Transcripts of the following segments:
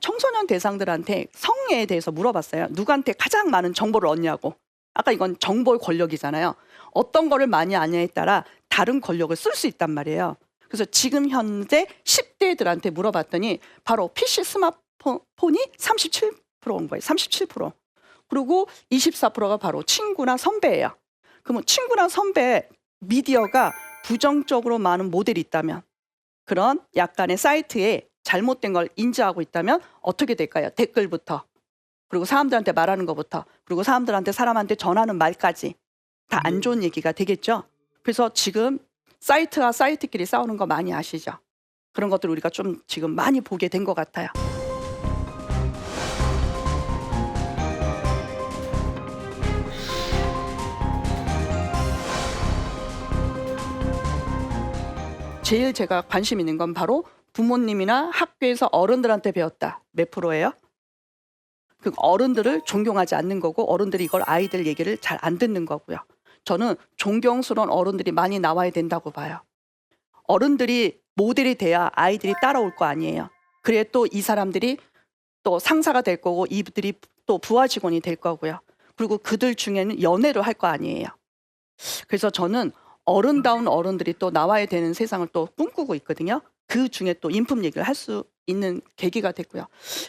청소년 대상들한테 성에 대해서 물어봤어요. 누구한테 가장 많은 정보를 얻냐고. 아까 이건 정보의 권력이잖아요. 어떤 거를 많이 아냐에 따라 다른 권력을 쓸 수 있단 말이에요. 그래서 지금 현재 10대들한테 물어봤더니 바로 PC 스마트폰이 37%인 거예요. 37%. 그리고 24%가 바로 친구나 선배예요. 그러면 친구나 선배 미디어가 부정적으로 많은 모델이 있다면, 그런 약간의 사이트에 잘못된 걸 인지하고 있다면 어떻게 될까요? 댓글부터, 그리고 사람들한테 말하는 것부터, 그리고 사람한테 전하는 말까지 다 안 좋은 얘기가 되겠죠. 그래서 지금 사이트와 사이트끼리 싸우는 거 많이 아시죠? 그런 것들 우리가 좀 지금 많이 보게 된 것 같아요. 제일 제가 관심 있는 건 바로 부모님이나 학교에서 어른들한테 배웠다. 몇 프로예요? 그 어른들을 존경하지 않는 거고, 어른들이 이걸 아이들 얘기를 잘 안 듣는 거고요. 저는 존경스러운 어른들이 많이 나와야 된다고 봐요. 어른들이 모델이 돼야 아이들이 따라올 거 아니에요. 그래 또 이 사람들이 또 상사가 될 거고, 이들이 또 부하 직원이 될 거고요. 그리고 그들 중에는 연애를 할 거 아니에요. 그래서 저는 어른다운 어른들이 또 나와야 되는 세상을 또 꿈꾸고 있거든요. 그 중에 또 인품 얘기를 할 수 있는 계기가 됐고요.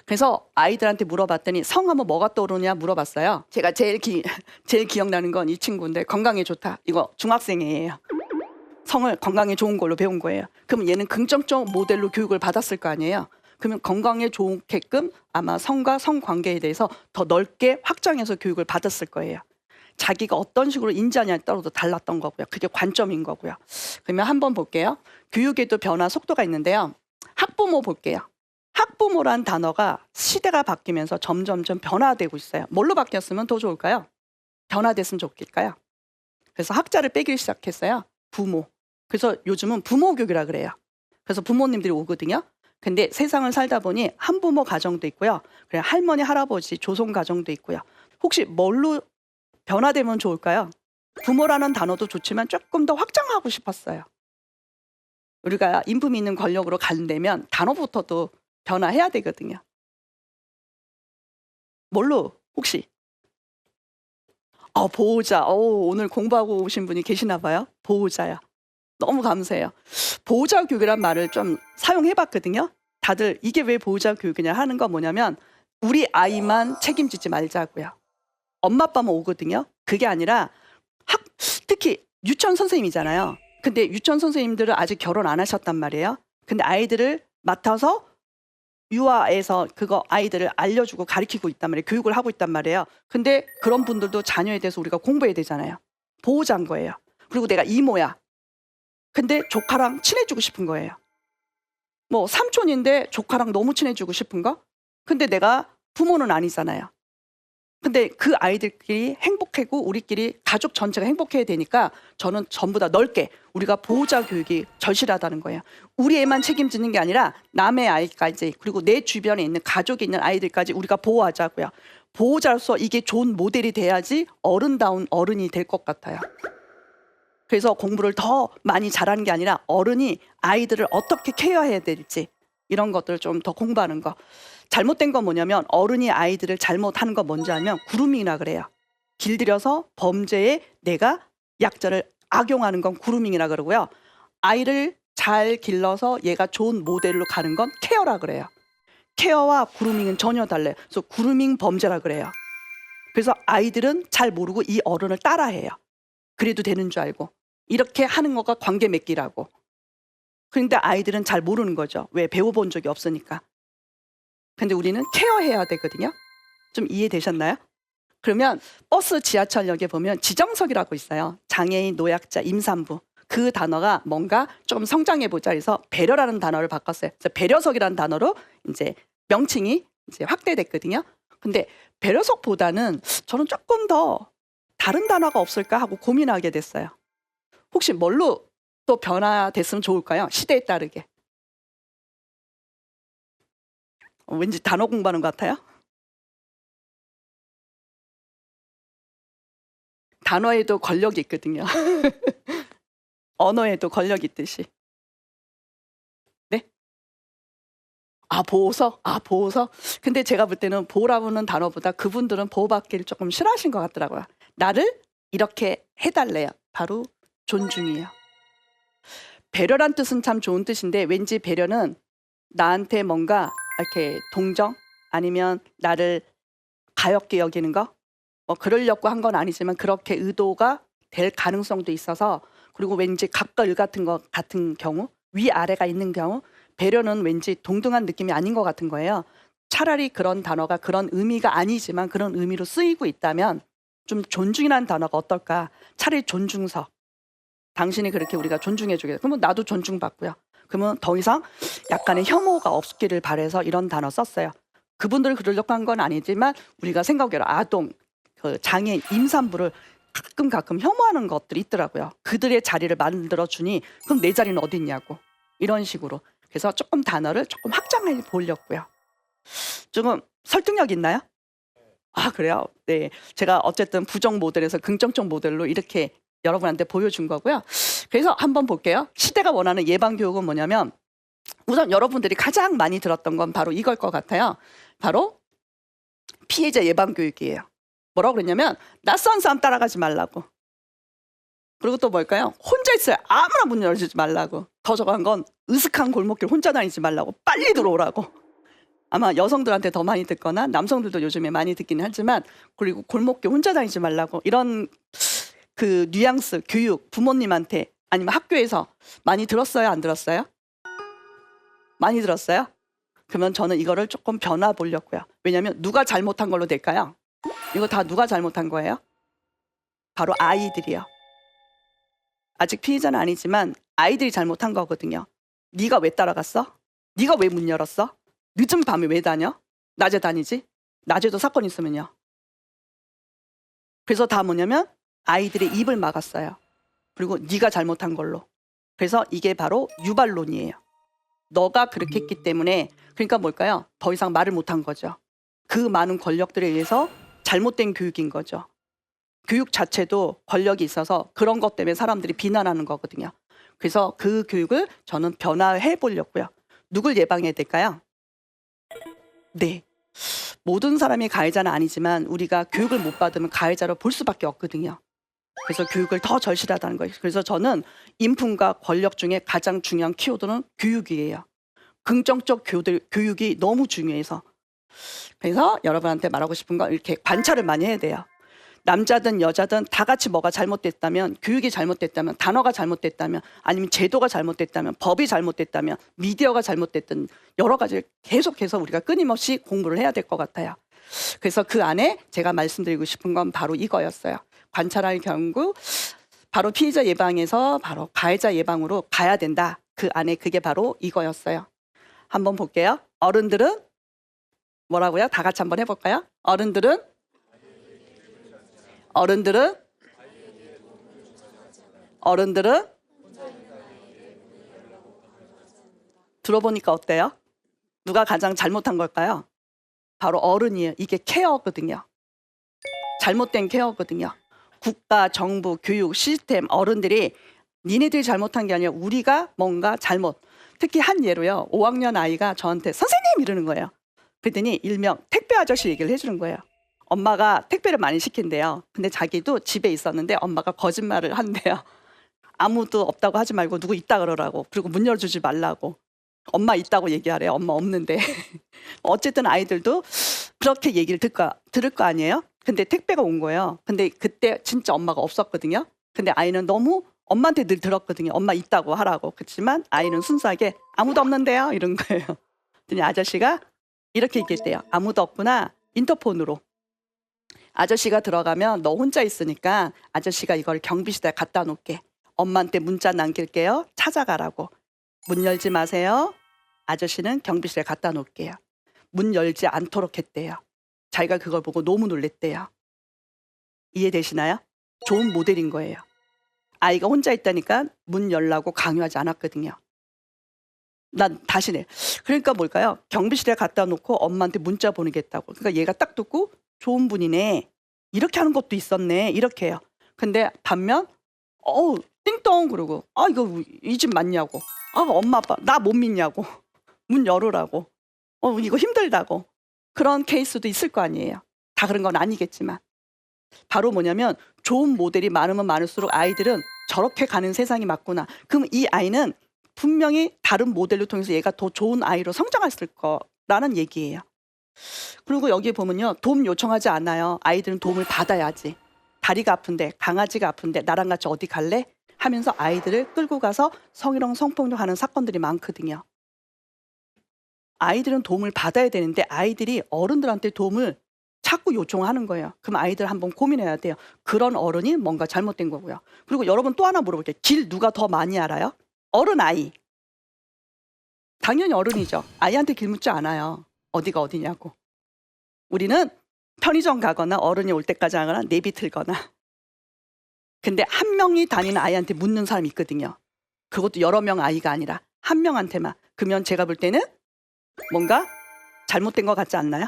그래서 아이들한테 물어봤더니 성하면 뭐가 떠오르냐 물어봤어요. 제가 제일 기억나는 건 이 친구인데, 건강에 좋다. 이거 중학생이에요. 성을 건강에 좋은 걸로 배운 거예요. 그럼 얘는 긍정적 모델로 교육을 받았을 거 아니에요. 그러면 건강에 좋게끔 아마 성과 성관계에 대해서 더 넓게 확장해서 교육을 받았을 거예요. 자기가 어떤 식으로 인지하냐에 따라서 달랐던 거고요. 그게 관점인 거고요. 그러면 한번 볼게요. 교육에도 변화 속도가 있는데요. 학부모 볼게요. 학부모란 단어가 시대가 바뀌면서 점점점 변화되고 있어요. 뭘로 바뀌었으면 더 좋을까요? 변화됐으면 좋겠까요? 그래서 학자를 빼기 시작했어요. 부모. 그래서 요즘은 부모 교육이라 그래요. 그래서 부모님들이 오거든요. 근데 세상을 살다 보니 한부모 가정도 있고요. 그냥 할머니, 할아버지, 조손 가정도 있고요. 혹시 뭘로 변화되면 좋을까요? 부모라는 단어도 좋지만 조금 더 확장하고 싶었어요. 우리가 인품 있는 권력으로 가려면 단어부터도 변화해야 되거든요. 뭘로 혹시? 보호자. 오늘 공부하고 오신 분이 계시나 봐요. 보호자야. 너무 감사해요. 보호자 교육이란 말을 좀 사용해봤거든요. 다들 이게 왜 보호자 교육이냐 하는 건 뭐냐면, 우리 아이만 책임지지 말자고요. 엄마 아빠만 오거든요. 그게 아니라 특히 유치원 선생님이잖아요. 근데 유치원 선생님들은 아직 결혼 안 하셨단 말이에요. 근데 아이들을 맡아서 유아에서 그거 아이들을 알려주고 가르치고 있단 말이에요. 교육을 하고 있단 말이에요. 근데 그런 분들도 자녀에 대해서 우리가 공부해야 되잖아요. 보호자인 거예요. 그리고 내가 이모야. 근데 조카랑 친해지고 싶은 거예요. 뭐 삼촌인데 조카랑 너무 친해지고 싶은 거? 근데 내가 부모는 아니잖아요. 근데 그 아이들끼리 행복하고 우리끼리 가족 전체가 행복해야 되니까 저는 전부 다 넓게 우리가 보호자 교육이 절실하다는 거예요. 우리 애만 책임지는 게 아니라 남의 아이까지, 그리고 내 주변에 있는 가족에 있는 아이들까지 우리가 보호하자고요. 보호자로서 이게 좋은 모델이 돼야지 어른다운 어른이 될 것 같아요. 그래서 공부를 더 많이 잘하는 게 아니라 어른이 아이들을 어떻게 케어해야 될지 이런 것들을 좀 더 공부하는 거. 잘못된 건 뭐냐면, 어른이 아이들을 잘못하는 건 뭔지 알면 그루밍이라 그래요. 길들여서 범죄에 내가 약자를 악용하는 건 그루밍이라 그러고요. 아이를 잘 길러서 얘가 좋은 모델로 가는 건 케어라 그래요. 케어와 그루밍은 전혀 달라요. 그래서 그루밍 범죄라 그래요. 그래서 아이들은 잘 모르고 이 어른을 따라해요. 그래도 되는 줄 알고. 이렇게 하는 거가 관계 맺기라고. 그런데 아이들은 잘 모르는 거죠. 왜? 배워본 적이 없으니까. 근데 우리는 케어해야 되거든요. 좀 이해되셨나요? 그러면 버스 지하철역에 보면 지정석이라고 있어요. 장애인, 노약자, 임산부. 그 단어가 뭔가 좀 성장해보자 해서 배려라는 단어를 바꿨어요. 그래서 배려석이라는 단어로 이제 명칭이 이제 확대됐거든요. 근데 배려석보다는 저는 조금 더 다른 단어가 없을까 하고 고민하게 됐어요. 혹시 뭘로 또 변화됐으면 좋을까요? 시대에 따르게. 왠지 단어 공부하는 것 같아요. 단어에도 권력이 있거든요. 언어에도 권력이 있듯이. 네? 아, 보호서? 아, 보호서? 근데 제가 볼 때는 보호라는 단어보다 그분들은 보호받기를 조금 싫어하신 것 같더라고요. 나를 이렇게 해달래요. 바로 존중이에요. 배려란 뜻은 참 좋은 뜻인데 왠지 배려는 나한테 뭔가 이렇게 동정 아니면 나를 가엽게 여기는 거 뭐 그러려고 한 건 아니지만 그렇게 의도가 될 가능성도 있어서 그리고 왠지 갑과 을 같은 거 같은 경우 위아래가 있는 경우 배려는 왠지 동등한 느낌이 아닌 것 같은 거예요. 차라리 그런 단어가 그런 의미가 아니지만 그런 의미로 쓰이고 있다면 좀 존중이라는 단어가 어떨까? 차라리 존중서. 당신이 그렇게 우리가 존중해 주겠다. 그러면 나도 존중받고요. 그러면 더 이상 약간의 혐오가 없기를 바래서 이런 단어 썼어요. 그분들 그러려고 한 건 아니지만 우리가 생각해요. 아동, 그 장애인, 임산부를 가끔 혐오하는 것들이 있더라고요. 그들의 자리를 만들어 주니 그럼 내 자리는 어디 있냐고. 이런 식으로. 그래서 조금 단어를 조금 확장해 보려고요. 조금 설득력 있나요? 아, 그래요? 네. 제가 어쨌든 부정 모델에서 긍정적 모델로 이렇게 여러분한테 보여준 거고요. 그래서 한번 볼게요. 시대가 원하는 예방 교육은 뭐냐면 우선 여러분들이 가장 많이 들었던 건 바로 이걸 것 같아요. 바로 피해자 예방 교육이에요. 뭐라고 그랬냐면 낯선 사람 따라가지 말라고. 그리고 또 뭘까요? 혼자 있어요. 아무나 문 열어주지 말라고. 더 저간 건 으슥한 골목길 혼자 다니지 말라고. 빨리 들어오라고. 아마 여성들한테 더 많이 듣거나 남성들도 요즘에 많이 듣기는 하지만 그리고 골목길 혼자 다니지 말라고. 이런 그 뉘앙스, 교육, 부모님한테 아니면 학교에서 많이 들었어요? 안 들었어요? 많이 들었어요? 그러면 저는 이거를 조금 변화 보려고요. 왜냐하면 누가 잘못한 걸로 될까요? 이거 다 누가 잘못한 거예요? 바로 아이들이요. 아직 피해자는 아니지만 아이들이 잘못한 거거든요. 네가 왜 따라갔어? 네가 왜 문 열었어? 늦은 밤에 왜 다녀? 낮에 다니지? 낮에도 사건 있으면요. 그래서 다 뭐냐면 아이들의 입을 막았어요. 그리고 네가 잘못한 걸로. 그래서 이게 바로 유발론이에요. 너가 그렇게 했기 때문에 그러니까 뭘까요? 더 이상 말을 못한 거죠. 그 많은 권력들에 의해서 잘못된 교육인 거죠. 교육 자체도 권력이 있어서 그런 것 때문에 사람들이 비난하는 거거든요. 그래서 그 교육을 저는 변화해 보려고요. 누굴 예방해야 될까요? 네. 모든 사람이 가해자는 아니지만 우리가 교육을 못 받으면 가해자로 볼 수밖에 없거든요. 그래서 교육을 더 절실하다는 거예요. 그래서 저는 인품과 권력 중에 가장 중요한 키워드는 교육이에요. 긍정적 교육이 너무 중요해서. 그래서 여러분한테 말하고 싶은 건 이렇게 관찰을 많이 해야 돼요. 남자든 여자든 다 같이 뭐가 잘못됐다면, 교육이 잘못됐다면, 단어가 잘못됐다면, 아니면 제도가 잘못됐다면, 법이 잘못됐다면, 미디어가 잘못됐든 여러 가지 계속해서 우리가 끊임없이 공부를 해야 될 것 같아요. 그래서 그 안에 제가 말씀드리고 싶은 건 바로 이거였어요. 관찰할 경우 바로 피해자 예방에서 바로 가해자 예방으로 가야 된다. 그 안에 그게 바로 이거였어요. 한번 볼게요. 어른들은 뭐라고요? 다 같이 한번 해볼까요? 어른들은 들어보니까 어때요? 누가 가장 잘못한 걸까요? 바로 어른이에요. 이게 케어거든요. 잘못된 케어거든요. 국가, 정부, 교육, 시스템, 어른들이 니네들이 잘못한 게 아니라 우리가 뭔가 잘못. 특히 한 예로요. 5학년 아이가 저한테 선생님 이러는 거예요. 그랬더니 일명 택배 아저씨 얘기를 해주는 거예요. 엄마가 택배를 많이 시킨대요. 근데 자기도 집에 있었는데 엄마가 거짓말을 한대요. 아무도 없다고 하지 말고 누구 있다 그러라고. 그리고 문 열어주지 말라고. 엄마 있다고 얘기하래요. 엄마 없는데. 어쨌든 아이들도 그렇게 얘기를 들을 거 아니에요? 근데 택배가 온 거예요. 근데 그때 진짜 엄마가 없었거든요. 근데 아이는 너무 엄마한테 늘 들었거든요. 엄마 있다고 하라고. 그렇지만 아이는 순수하게 아무도 없는데요. 이런 거예요. 그랬더니 아저씨가 이렇게 얘기했대요. 아무도 없구나. 인터폰으로. 아저씨가 들어가면 너 혼자 있으니까 아저씨가 이걸 경비실에 갖다 놓을게. 엄마한테 문자 남길게요. 찾아가라고. 문 열지 마세요. 아저씨는 경비실에 갖다 놓을게요. 문 열지 않도록 했대요. 자기가 그걸 보고 너무 놀랬대요. 이해되시나요? 좋은 모델인 거예요. 아이가 혼자 있다니까 문 열라고 강요하지 않았거든요. 난 다시네. 그러니까 뭘까요? 경비실에 갖다 놓고 엄마한테 문자 보내겠다고. 그러니까 얘가 딱 듣고 좋은 분이네. 이렇게 하는 것도 있었네. 이렇게 해요. 근데 반면 띵동 그러고 이거 이 집 맞냐고. 엄마 아빠 나 못 믿냐고. 문 열으라고. 이거 힘들다고. 그런 케이스도 있을 거 아니에요. 다 그런 건 아니겠지만. 바로 뭐냐면 좋은 모델이 많으면 많을수록 아이들은 저렇게 가는 세상이 맞구나. 그럼 이 아이는 분명히 다른 모델을 통해서 얘가 더 좋은 아이로 성장했을 거라는 얘기예요. 그리고 여기 보면요. 도움 요청하지 않아요. 아이들은 도움을 받아야지. 다리가 아픈데, 강아지가 아픈데 나랑 같이 어디 갈래? 하면서 아이들을 끌고 가서 성희롱, 성폭력하는 사건들이 많거든요. 아이들은 도움을 받아야 되는데 아이들이 어른들한테 도움을 자꾸 요청하는 거예요. 그럼 아이들 한번 고민해야 돼요. 그런 어른이 뭔가 잘못된 거고요. 그리고 여러분 또 하나 물어볼게요. 길 누가 더 많이 알아요? 어른, 아이. 당연히 어른이죠. 아이한테 길 묻지 않아요. 어디가 어디냐고. 우리는 편의점 가거나 어른이 올 때까지 하거나 내비 틀거나. 근데 한 명이 다니는 아이한테 묻는 사람이 있거든요. 그것도 여러 명 아이가 아니라 한 명한테만. 그러면 제가 볼 때는 뭔가 잘못된 것 같지 않나요?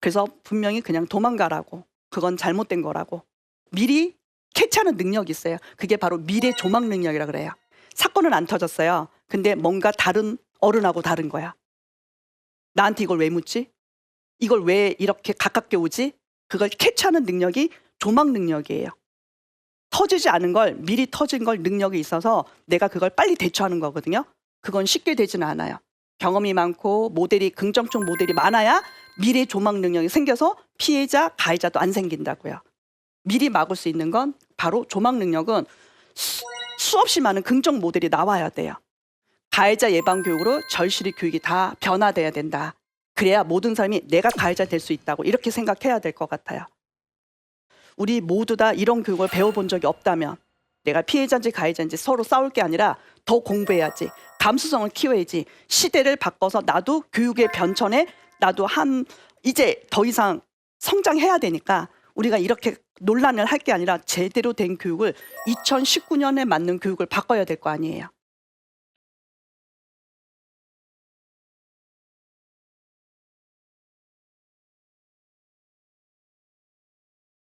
그래서 분명히 그냥 도망가라고. 그건 잘못된 거라고. 미리 캐치하는 능력이 있어요. 그게 바로 미래 조망 능력이라 그래요. 사건은 안 터졌어요. 근데 뭔가 다른 어른하고 다른 거야. 나한테 이걸 왜 묻지? 이걸 왜 이렇게 가깝게 오지? 그걸 캐치하는 능력이 조망 능력이에요. 터지지 않은 걸 미리 터진 걸 능력이 있어서 내가 그걸 빨리 대처하는 거거든요. 그건 쉽게 되지는 않아요. 경험이 많고 모델이 긍정적 모델이 많아야 미래 조망 능력이 생겨서 피해자, 가해자도 안 생긴다고요. 미리 막을 수 있는 건 바로 조망 능력은 수없이 많은 긍정 모델이 나와야 돼요. 가해자 예방 교육으로 절실히 교육이 다 변화돼야 된다. 그래야 모든 사람이 내가 가해자 될 수 있다고 이렇게 생각해야 될 것 같아요. 우리 모두 다 이런 교육을 배워본 적이 없다면 내가 피해자인지 가해자인지 서로 싸울 게 아니라 더 공부해야지. 감수성을 키워야지. 시대를 바꿔서 나도 교육의 변천에 나도 이제 더 이상 성장해야 되니까 우리가 이렇게 논란을 할 게 아니라 제대로 된 교육을 2019년에 맞는 교육을 바꿔야 될 거 아니에요.